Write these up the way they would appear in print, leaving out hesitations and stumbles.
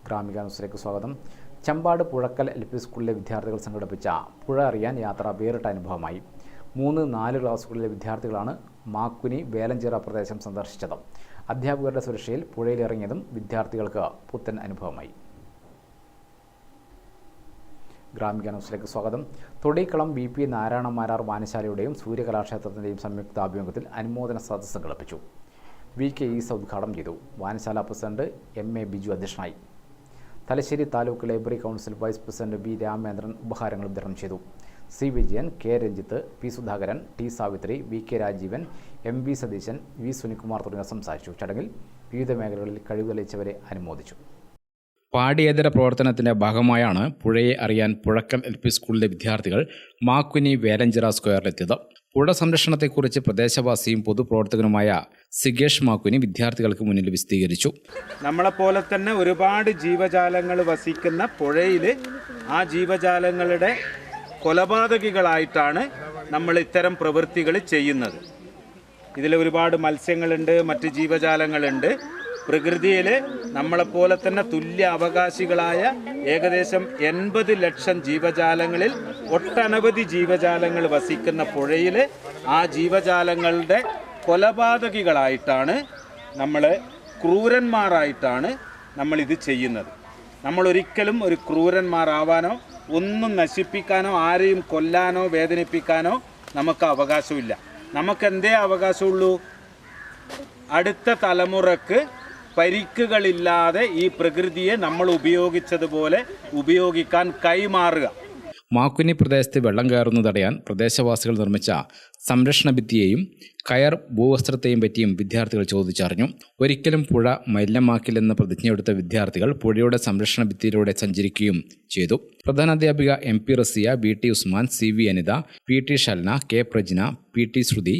ഗ്രാമിക ന്യൂസിലേക്ക് സ്വാഗതം. ചമ്പാട് പുഴക്കൽ LP സ്കൂളിലെ വിദ്യാർത്ഥികൾ സംഘടിപ്പിച്ച പുഴ അറിയാൻ യാത്ര വേറിട്ട അനുഭവമായി. 3-4 ക്ലാസുകളിലെ വിദ്യാർത്ഥികളാണ് മാക്കുനി വേലഞ്ചിറ പ്രദേശം സന്ദർശിച്ചത്. അധ്യാപകരുടെ സുരക്ഷയിൽ പുഴയിലിറങ്ങിയതും വിദ്യാർത്ഥികൾക്ക് പുത്തൻ അനുഭവമായി. ഗ്രാമിക ന്യൂസിലേക്ക് സ്വാഗതം. തൊടിക്കളം BP നാരായണ മാരാർ വായനശാലയുടെയും സൂര്യകലാക്ഷേത്രത്തിൻ്റെയും സംയുക്താഭിമുഖ്യത്തിൽ അനുമോദന സദസ്സ് സംഘടിപ്പിച്ചു. VK ഈസ ഉദ്ഘാടനം ചെയ്തു. വായനശാല പ്രസിഡന്റ് MA ബിജു അധ്യക്ഷനായി. Thalassery taluk library council vice president B Ramendran ഉപഹാരങ്ങൾ വിതരണം ചെയ്തു. C Vijayan, K Ranjith, P Sudhakaran, T Savitri, VK Rajeevan, MV Satheesan, V Sunikumar തുടങ്ങിയവർ സംസാരിച്ചു. ചടങ്ങിൽ വിവിധ മേഖലകളിൽ കഴിവ് തെളിയിച്ചവരെ അനുമോദിച്ചു. പാഠ്യേതര പ്രവർത്തനത്തിന്റെ ഭാഗമായാണ് പുഴയെ അറിയാൻ പുഴക്കൽ LP സ്കൂളിലെ വിദ്യാർത്ഥികൾ മാക്കുനി വേലഞ്ചിറ സ്ക്വയറിലെത്തിയത്. പുഴ സംരക്ഷണത്തെക്കുറിച്ച് പ്രദേശവാസിയും പൊതുപ്രവർത്തകനുമായ സിഗേഷ് മാക്കുനി വിദ്യാർത്ഥികൾക്ക് മുന്നിൽ വിശദീകരിച്ചു. നമ്മളെപ്പോലെ തന്നെ ഒരുപാട് ജീവജാലങ്ങൾ വസിക്കുന്ന പുഴയിൽ ആ ജീവജാലങ്ങളുടെ കൊലപാതകികളായിട്ടാണ് നമ്മൾ ഇത്തരം പ്രവൃത്തികൾ ചെയ്യുന്നത്. ഇതിൽ ഒരുപാട് മത്സ്യങ്ങളുണ്ട്, മറ്റ് ജീവജാലങ്ങളുണ്ട്. പ്രകൃതിയിൽ നമ്മളെപ്പോലെ തന്നെ തുല്യ അവകാശികളായ ഏകദേശം 80 ലക്ഷം ജീവജാലങ്ങളിൽ ഒട്ടനവധി ജീവജാലങ്ങൾ വസിക്കുന്ന പുഴയിൽ ആ ജീവജാലങ്ങളുടെ കൊലപാതകികളായിട്ടാണ് ക്രൂരന്മാരായിട്ടാണ് നമ്മളിത് ചെയ്യുന്നത്. നമ്മളൊരിക്കലും ഒരു ക്രൂരന്മാരാവാനോ ഒന്നും നശിപ്പിക്കാനോ ആരെയും കൊല്ലാനോ വേദനിപ്പിക്കാനോ നമുക്ക് അവകാശമില്ല. നമുക്കെന്തേ അവകാശമുള്ളൂ? അടുത്ത തലമുറക്ക് പരിക്കുകളില്ലാതെ ഈ പ്രകൃതിയെ നമ്മൾ ഉപയോഗിച്ചതുപോലെ ഉപയോഗിക്കാൻ കൈമാറുക. മാക്കുനി പ്രദേശത്ത് വെള്ളം കയറുന്നു തടയാൻ പ്രദേശവാസികൾ നിർമ്മിച്ച സംരക്ഷണ ഭിത്തിയെയും കയർ ഭൂവസ്ത്രത്തെയും പറ്റിയും വിദ്യാർത്ഥികൾ ചോദിച്ചറിഞ്ഞു. ഒരിക്കലും പുഴ മലിനമാക്കില്ലെന്ന് പ്രതിജ്ഞയെടുത്ത വിദ്യാർത്ഥികൾ പുഴയുടെ സംരക്ഷണ ഭിത്തിയിലൂടെ സഞ്ചരിക്കുകയും ചെയ്തു. പ്രധാനാധ്യാപിക MP Raziya, BT Usman, CV Anitha, PT Shalna, K പ്രജ്ന, PT ശ്രുതി,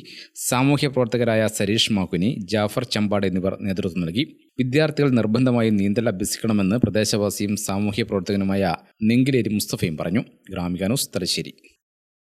സാമൂഹ്യ പ്രവർത്തകരായ സരീഷ് മാക്കുനി, ജാഫർ ചമ്പാട് എന്നിവർ നേതൃത്വം നൽകി. വിദ്യാർത്ഥികൾ നിർബന്ധമായും നീന്തൽ അഭ്യസിക്കണമെന്ന് പ്രദേശവാസിയും സാമൂഹ്യ പ്രവർത്തകനുമായ നെങ്കിലേരി മുസ്തഫയും പറഞ്ഞു. ഗ്രാമിക ന്യൂസ്, തലശ്ശേരി.